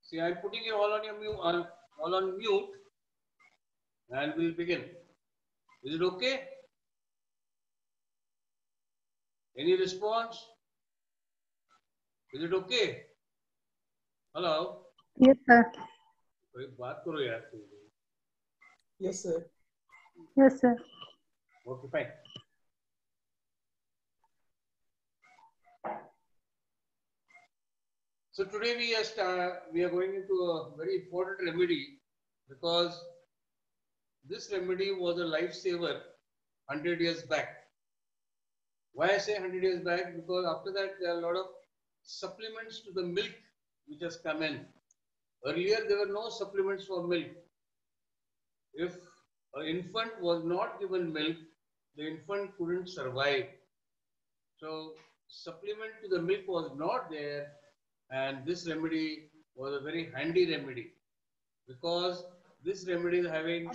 See, I'm putting you all on your mute, all on mute, and we'll begin. Is it okay? Any response? Is it okay? Hello? Yes, sir. कोई बात करो यार तुम. Yes, sir. Yes, sir. Okay, fine. So today we are going into a very important remedy, because this remedy was a lifesaver 100 years back. Why I say 100 years back? Because after that there are a lot of supplements to the milk which has come in. Earlier there were no supplements for milk. If an infant was not given milk, the infant couldn't survive. So supplement to the milk was not there, and this remedy was a very handy remedy, because this remedy is having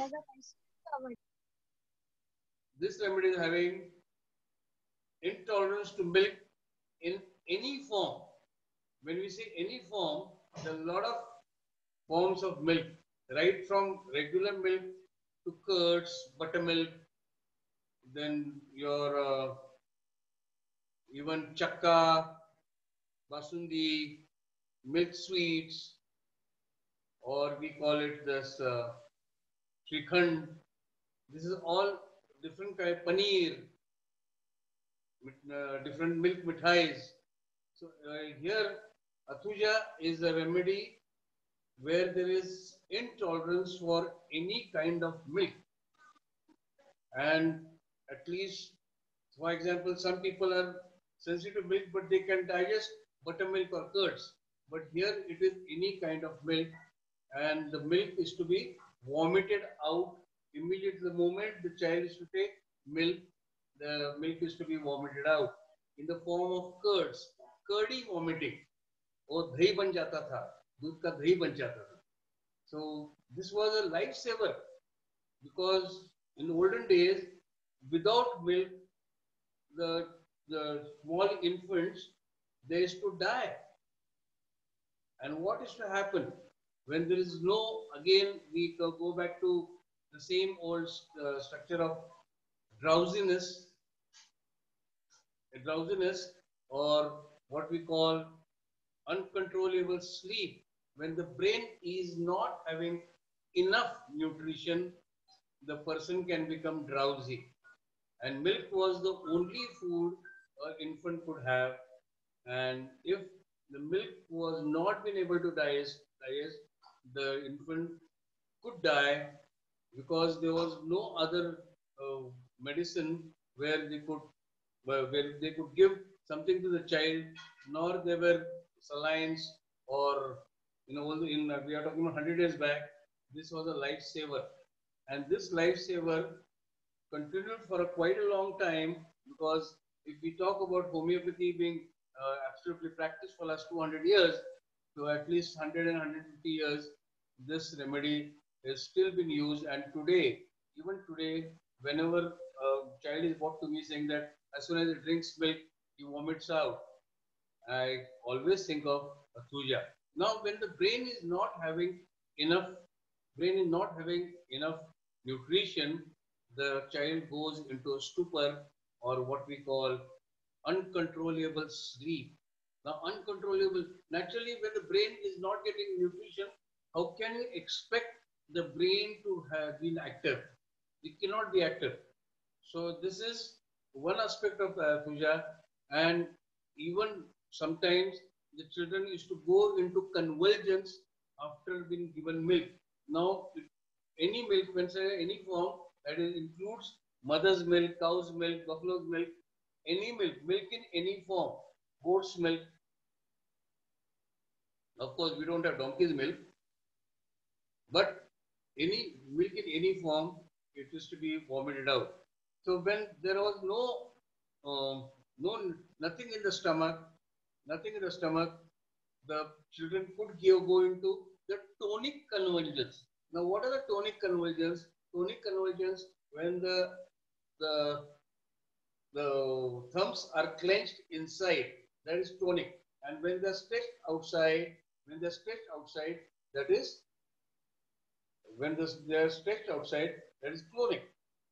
intolerance to milk in any form. When we say any form, there are a lot of forms of milk, right from regular milk to curds, buttermilk, then your even chakka, basundi, milk sweets, or we call it this Shrikhand. This is all different kind of paneer, different milk mithais. So here, Athuja is a remedy where there is intolerance for any kind of milk. And at least, for example, some people are sensitive to milk, but they can digest buttermilk or curds. But here it is any kind of milk, and the milk is to be vomited out immediately. The moment the child is to take milk, the milk is to be vomited out in the form of curds. Curdy vomiting, वो दही बन जाता था, दूध का दही बन जाता था. So this was a lifesaver, because in olden days, without milk, the small infants, they used to die. And what is to happen when there is no, again, we go back to the same old structure of drowsiness, or what we call uncontrollable sleep. When the brain is not having enough nutrition, the person can become drowsy. And milk was the only food an infant could have. And if the milk was not been able to digest, the infant could die, because there was no other medicine where they could give something to the child, nor there were salines, or we are talking about 100 years back. This was a lifesaver, and this lifesaver continued for quite a long time, because if we talk about homeopathy being absolutely practiced for last 200 years, so at least 100 and 150 years, this remedy is still being used. And today, even today, whenever a child is brought to me saying that as soon as he drinks milk, he vomits out, I always think of Athuja. Now, when the brain is not having enough, nutrition, the child goes into a stupor, or what we call uncontrollable sleep. Now, naturally, when the brain is not getting nutrition, how can you expect the brain to have been active? It cannot be active. So this is one aspect of puja, and even sometimes the children used to go into convulsions after being given milk. Now, any milk, when say any form, that is, includes mother's milk, cow's milk, buffalo's milk, any milk in any form, goat's milk. Of course, we don't have donkey's milk, but any milk in any form, it is to be vomited out. So when there was nothing in the stomach, the children could go into the tonic convulsions. Now, what are the tonic convulsions? Tonic convulsions, when the thumbs are clenched inside, that is tonic. And when they're stretched outside, When they're stretched outside, that is, when they're stretched outside, that is clonic.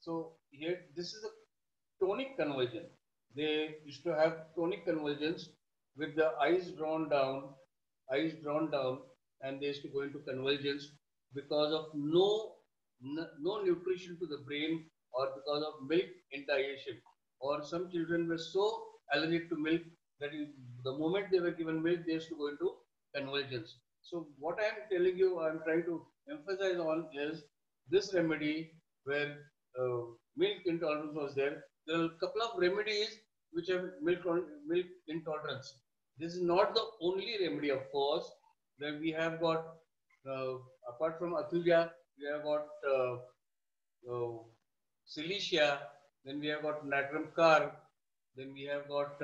So here, this is a tonic conversion. They used to have tonic conversions with the eyes drawn down, and they used to go into convergence because of no nutrition to the brain, or because of milk indigestion. Or some children were so allergic to milk that the moment they were given milk, they used to go into convergence. So what I am telling you, I am trying to emphasize on is this remedy where milk intolerance was there. There are a couple of remedies which have milk intolerance. This is not the only remedy, of course. Then we have got, apart from Athuja, we have got Cilicia, then we have got Natrum Car, then we have got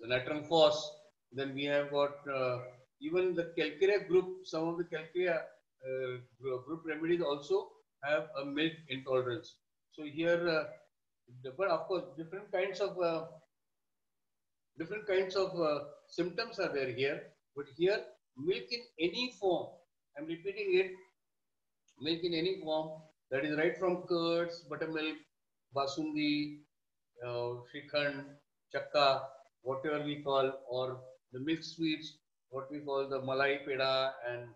Natrum Phos, then we have got even the Calcarea group, some of the Calcarea group remedies also have a milk intolerance. So here, but of course, different kinds of symptoms are there here. But here, milk in any form, I'm repeating it, milk in any form, that is right from curds, buttermilk, basundi, shrikhand, chakka, whatever we call, or the milk sweets, what we call the malai peda, and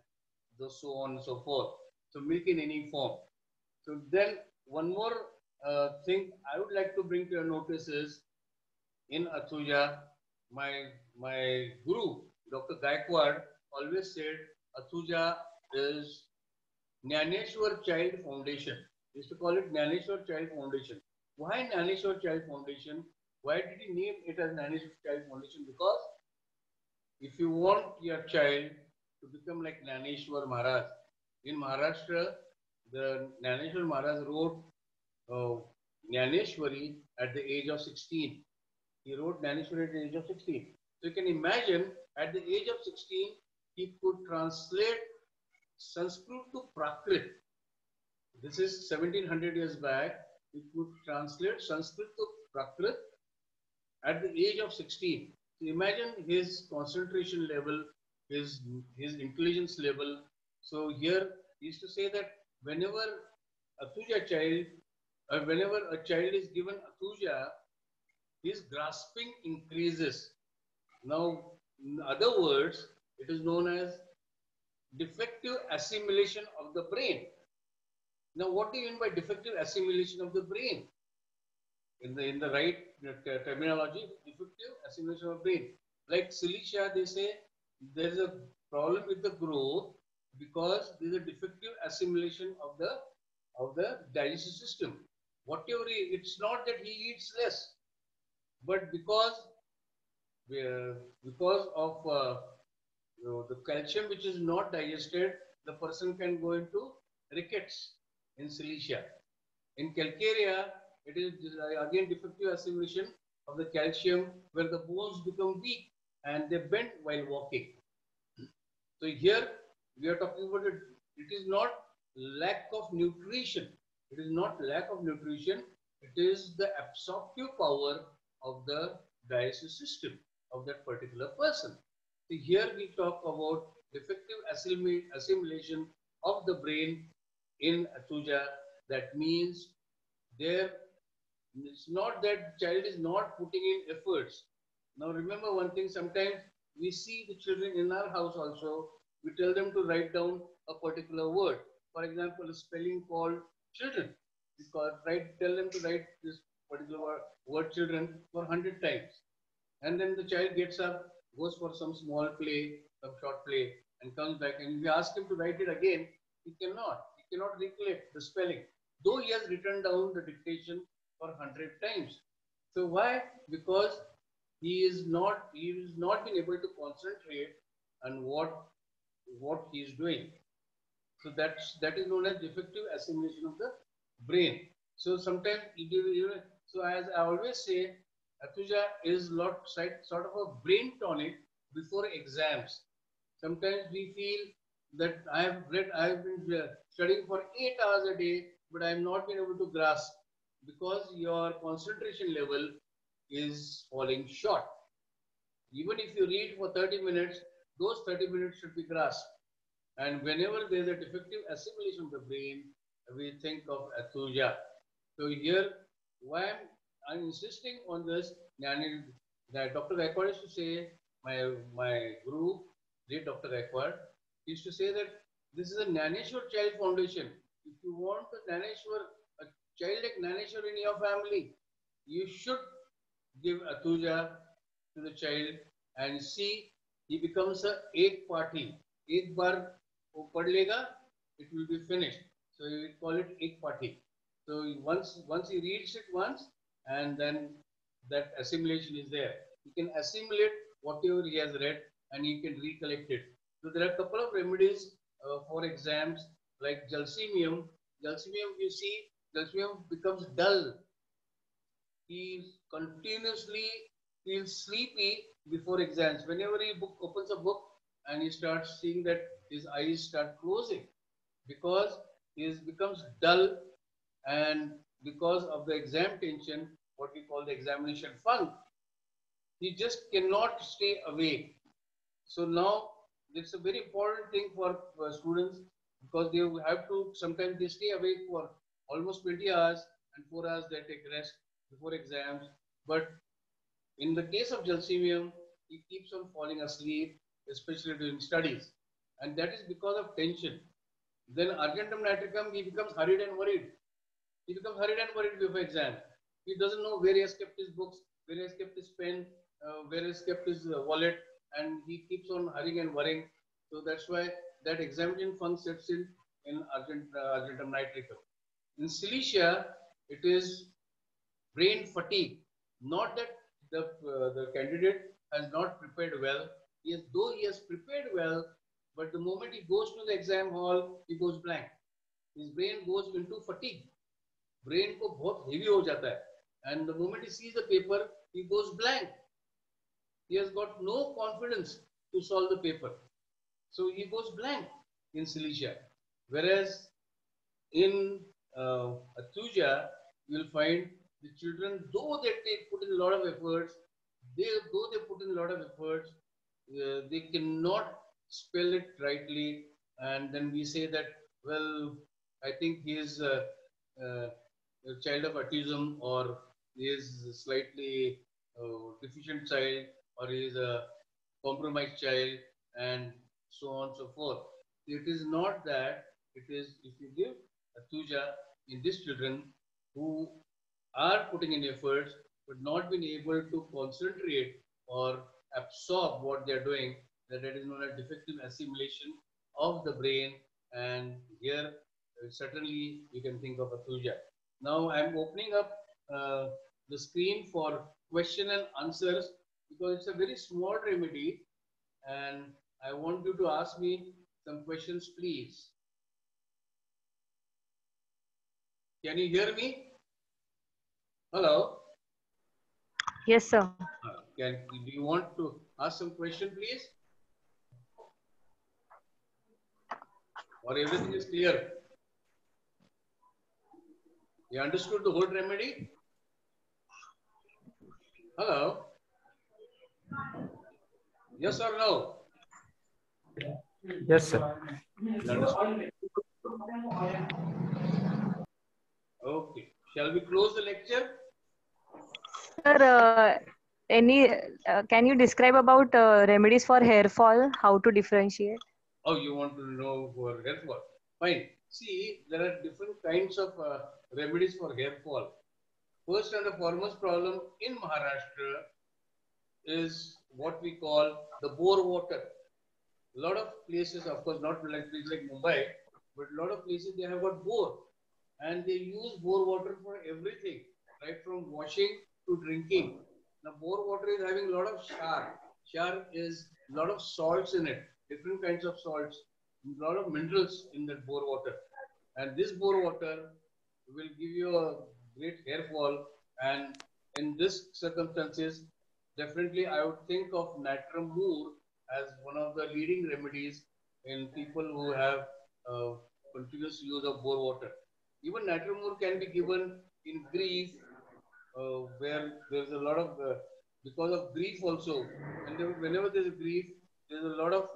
so on and so forth. So milk in any form. So then one more thing I would like to bring to your notice is in Athuja, my guru, Dr. Gaikwad, always said Athuja is Jnaneshwar Child Foundation. He used to call it Jnaneshwar Child Foundation. Why Jnaneshwar Child Foundation? Why did he name it as Jnaneshwar Child Foundation? Because if you want your child to become like Jnaneshwar Maharaj, in Maharashtra, the Jnaneshwar Maharaj wrote Jnaneshwari at the age of 16. He wrote Jnaneshwari at the age of 16. So you can imagine at the age of 16, he could translate Sanskrit to Prakrit. This is 1700 years back. He could translate Sanskrit to Prakrit at the age of 16. So imagine his concentration level, his intelligence level. So here he used to say that whenever whenever a child is given Athuja, his grasping increases. Now, in other words, it is known as defective assimilation of the brain. Now, what do you mean by defective assimilation of the brain? In the right terminology, defective assimilation of brain. Like Cilicia, they say there is a problem with the growth because there is a defective assimilation of the digestive system. Whatever it's not that he eats less, but because of the calcium which is not digested, the person can go into rickets in Cilicia. In Calcarea, it is again defective assimilation of the calcium where the bones become weak and they bend while walking. So here we are talking about it. It is not lack of nutrition. It is not lack of nutrition. It is the absorptive power of the digestive system of that particular person. So here we talk about defective assimilation of the brain in Athuja. That means it's not that child is not putting in efforts. Now remember one thing, sometimes we see the children in our house also, we tell them to write down a particular word. For example, a spelling called children. Because tell them to write this particular word children for 100 times. And then the child gets up, goes for some small play, some short play, and comes back. And if we ask him to write it again, he cannot. He cannot recollect the spelling, though he has written down the dictation for 100 times. So why? Because he is not been able to concentrate on what he is doing. So that is known as defective assimilation of the brain. So sometimes so as I always say, Athuja is sort of a brain tonic before exams. Sometimes we feel that I have been studying for 8 hours a day, but I have not been able to grasp because your concentration level is falling short. Even if you read for 30 minutes, those 30 minutes should be grasped. And whenever there is a defective assimilation of the brain, we think of athuja. So here, why I'm insisting on this, that Dr. Gaikwad used to say, my guru, late Dr. Gaikwad, used to say that this is a Gnaneshwar Child Foundation. If you want a child like Gnaneshwar in your family, you should give Atuja to the child and see he becomes a ek party. Ek bar wo pad lega, it will be finished. So we call it ek party. So once he reads it once, and then that assimilation is there. He can assimilate whatever he has read and he can recollect it. So there are a couple of remedies for exams like Jalsemium. Jalsemium, you see, Jalsemium becomes dull. He continuously feels sleepy before exams. Whenever he opens a book and he starts seeing that his eyes start closing because he becomes dull, and because of the exam tension, what we call the examination funk, he just cannot stay awake. So now it's a very important thing for students because they have to, sometimes they stay awake for almost 20 hours and 4 hours they take rest before exams. But in the case of Jalsemium, he keeps on falling asleep, especially during studies. And that is because of tension. Then Argentum nitricum, he becomes hurried and worried. He becomes hurried and worried before exam. He doesn't know where he has kept his books, where he has kept his pen, where he has kept his wallet, and he keeps on hurrying and worrying. So that's why that examination funk sets in Argentum nitricum. In Silesia, it is brain fatigue. Not that the candidate has not prepared well. Though he has prepared well, but the moment he goes to the exam hall, he goes blank. His brain goes into fatigue. Brain को बहुत heavy हो जाता है, and the moment he sees the paper, he goes blank. He has got no confidence to solve the paper, so he goes blank in Silesia. Whereas in Athuja, you will find the children, though they put in a lot of efforts, they cannot spell it rightly, and then we say that, well, I think he is a child of autism, or he is a slightly deficient child, or he is a compromised child, and so on and so forth. It is not that. It is, if you give Athuja in these children who are putting in efforts but not being able to concentrate or absorb what they are doing, that it is known as defective assimilation of the brain. And here, certainly, you can think of Athuja. Now, I'm opening up the screen for question and answers because it's a very small remedy, and I want you to ask me some questions, please. Can you hear me? Hello? Yes, sir. Do you want to ask some question, please? Or everything is clear? You understood the whole remedy? Hello? Yes or no? Yes, sir. Okay. Shall we close the lecture? Sir, can you describe about remedies for hair fall? How to differentiate? Oh, you want to know for hair fall? Fine. See, there are different kinds of remedies for hair fall. First and the foremost problem in Maharashtra is what we call the bore water. A lot of places, of course, not like places like Mumbai, but a lot of places they have got bore, and they use bore water for everything, right from washing to drinking. Now, bore water is having a lot of char. Char is a lot of salts in it, different kinds of salts, a lot of minerals in that bore water. And this bore water will give you a great hair fall. And in this circumstances, definitely I would think of Natrum Mur as one of the leading remedies in people who have continuous use of bore water. Even Natrum Mur can be given in grief, where there's a lot of, because of grief also. And whenever there's a grief, there's a lot of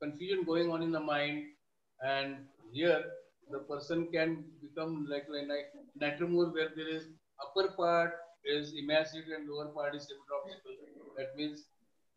confusion going on in the mind, and here the person can become like Natremur, where there is upper part is emaciated and lower part is semidropsical. That means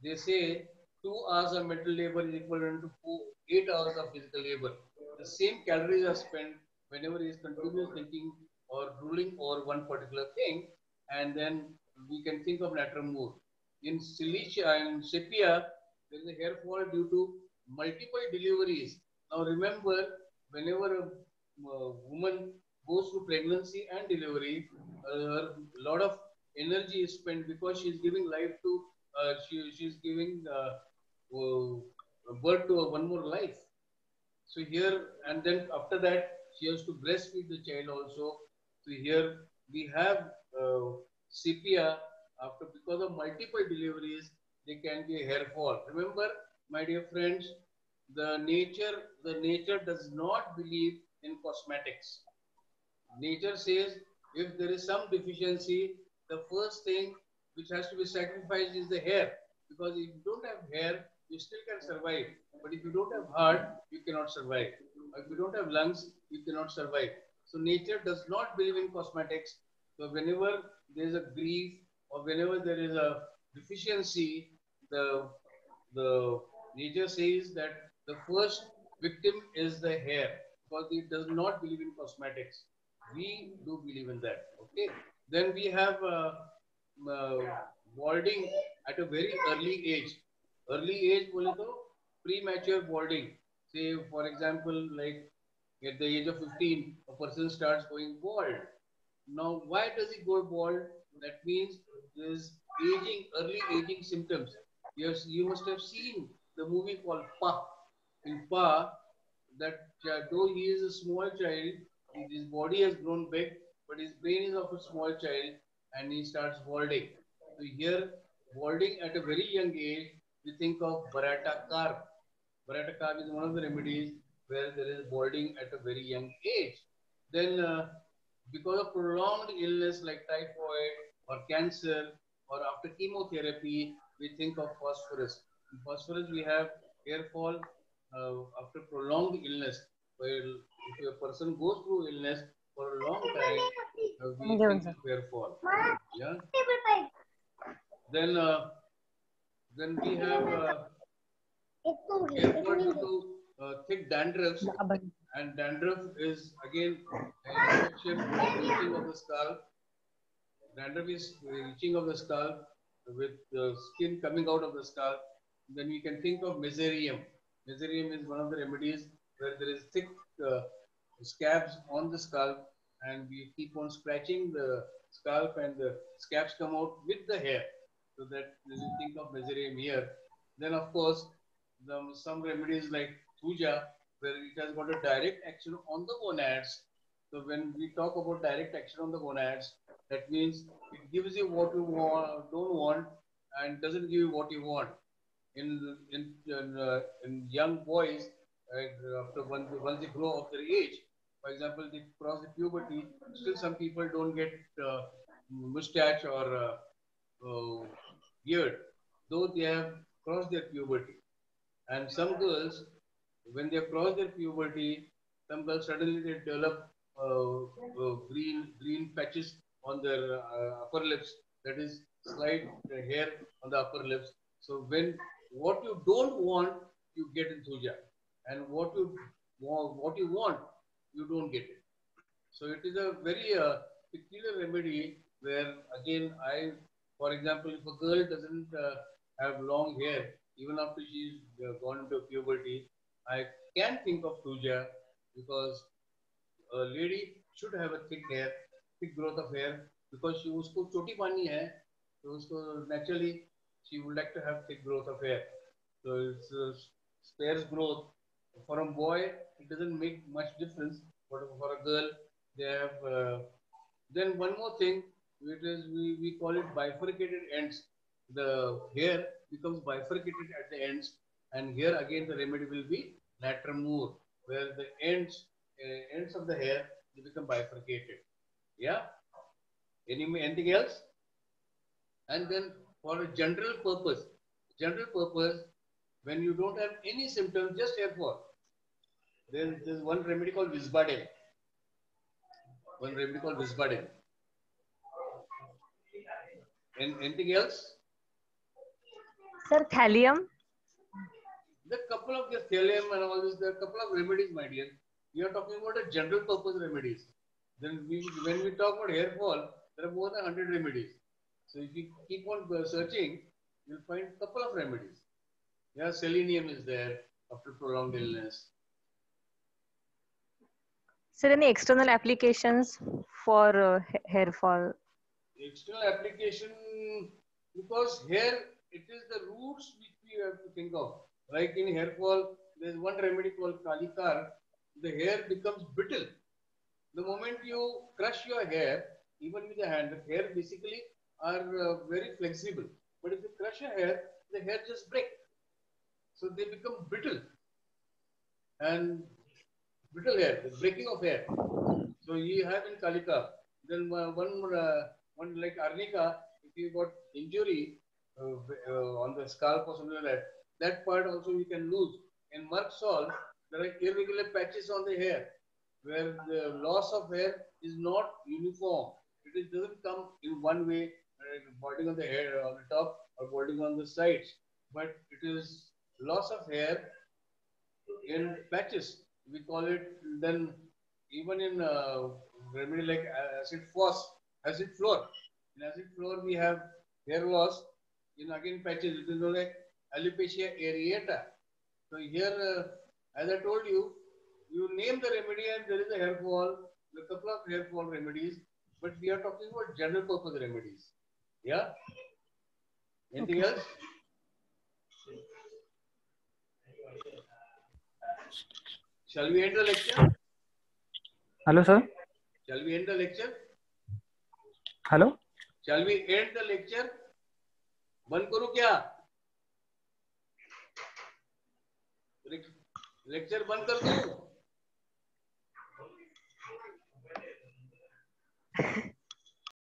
they say 2 hours of mental labor is equivalent to 8 hours of physical labor. The same calories are spent whenever he is continuously thinking or ruling over one particular thing, and then we can think of Natremur. In Silicia and Sepia, there is a hair fall due to multiple deliveries. Now remember, whenever a woman goes through pregnancy and delivery, a lot of energy is spent because she's giving life to, she's giving birth to one more life. So here, and then after that, she has to breastfeed the child also. So here we have sepia after, because of multiple deliveries, there can be a hair fall. Remember, my dear friends, the nature does not believe in cosmetics. Nature says if there is some deficiency, the first thing which has to be sacrificed is the hair. Because if you don't have hair, you still can survive. But if you don't have heart, you cannot survive. Or if you don't have lungs, you cannot survive. So nature does not believe in cosmetics. So whenever there is a grief or whenever there is a deficiency, the the nature says that the first victim is the hair, because it does not believe in cosmetics. We do believe in that. Okay. Then we have uh, balding at a very early age. Early age, bole to premature balding. Say, for example, like at the age of 15, a person starts going bald. Now, why does he go bald? That means there's aging, early aging symptoms. Yes, you must have seen the movie called Pa. In Pa, that though he is a small child, his body has grown big, but his brain is of a small child, and he starts balding. So here, balding at a very young age, we think of Barata carb. Barata carb is one of the remedies where there is balding at a very young age. Then, because of prolonged illness like typhoid or cancer or after chemotherapy, we think of phosphorus. In phosphorus, we have hair fall after prolonged illness. Well, if a person goes through illness for a long time, we think of hair fall. Yeah. Then, then we have hair fall due to thick dandruff, and dandruff is again an infection of the itching of the scalp. Dandruff is itching of the scalp with the skin coming out of the scalp. Then we can think of mesothelium. Mesothelium is one of the remedies where there is thick uh, scabs on the scalp, and we keep on scratching the scalp, and the scabs come out with the hair. So that we think of mesothelium here. Then of course, some remedies like puja, where it has got a direct action on the gonads. So when we talk about direct action on the gonads, that means it gives you what you want, don't want, and doesn't give you what you want. In young boys, after once they grow of their age, for example, they cross the puberty, still some people don't get mustache or beard, though they have crossed their puberty. And some girls, when they cross their puberty, some girls suddenly they develop green patches on their upper lips. That is slight hair on the upper lips. So when what you don't want, you get in thuja, and what you want, you don't get it. So it is a very peculiar remedy where again for example, if a girl doesn't have long hair, even after she's gone into puberty, I can think of puja, because a lady should have a thick hair, thick growth of hair, because she usko choti pani hai, so usko naturally she would like to have thick growth of hair. So it's sparse growth. For a boy, it doesn't make much difference, but for a girl, they have. Then one more thing, it is we call it bifurcated ends. The hair becomes bifurcated at the ends, and here again the remedy will be Natramur, where the ends of the hair they become bifurcated. Yeah. Anything else? And then for a general purpose, when you don't have any symptoms, just hair fall. There's one remedy called Visbadem. And anything else? Sir, thallium. The couple of the thallium and all this, there are a couple of remedies, my dear. We are talking about a general purpose remedies. Then when we talk about hair fall, there are more than 100 remedies. So if you keep on searching, you'll find a couple of remedies. Yeah, selenium is there after prolonged illness. Sir, any external applications for hair fall? External application, because here it is the roots which we have to think of. Like in hair fall, there's one remedy called Kalikar. The hair becomes brittle. The moment you crush your hair, even with the hand, the hair basically are very flexible. But if you crush your hair, the hair just break. So they become brittle. And brittle hair, the breaking of hair. So you have in Kalika. Then one like Arnica, if you got injury on the scalp or something like that, that part also you can lose. In Merck salt, there are irregular patches on the hair where the loss of hair is not uniform. It doesn't come in one way, balding on the hair on the top or balding on the sides, but it is loss of hair in patches. We call it then even in remedy like acid floor. In acid floor we have hair loss in again patches. It is known like alopecia areata. So here, as I told you, you name the remedy and there is a hair fall, a couple of hair fall remedies, but we are talking about general purpose remedies. Yeah? Anything else? Shall we end the lecture? Hello, sir. Shall we end the lecture? Hello. Shall we end the lecture? बंद करूं क्या? Lecture बंद कर दूं?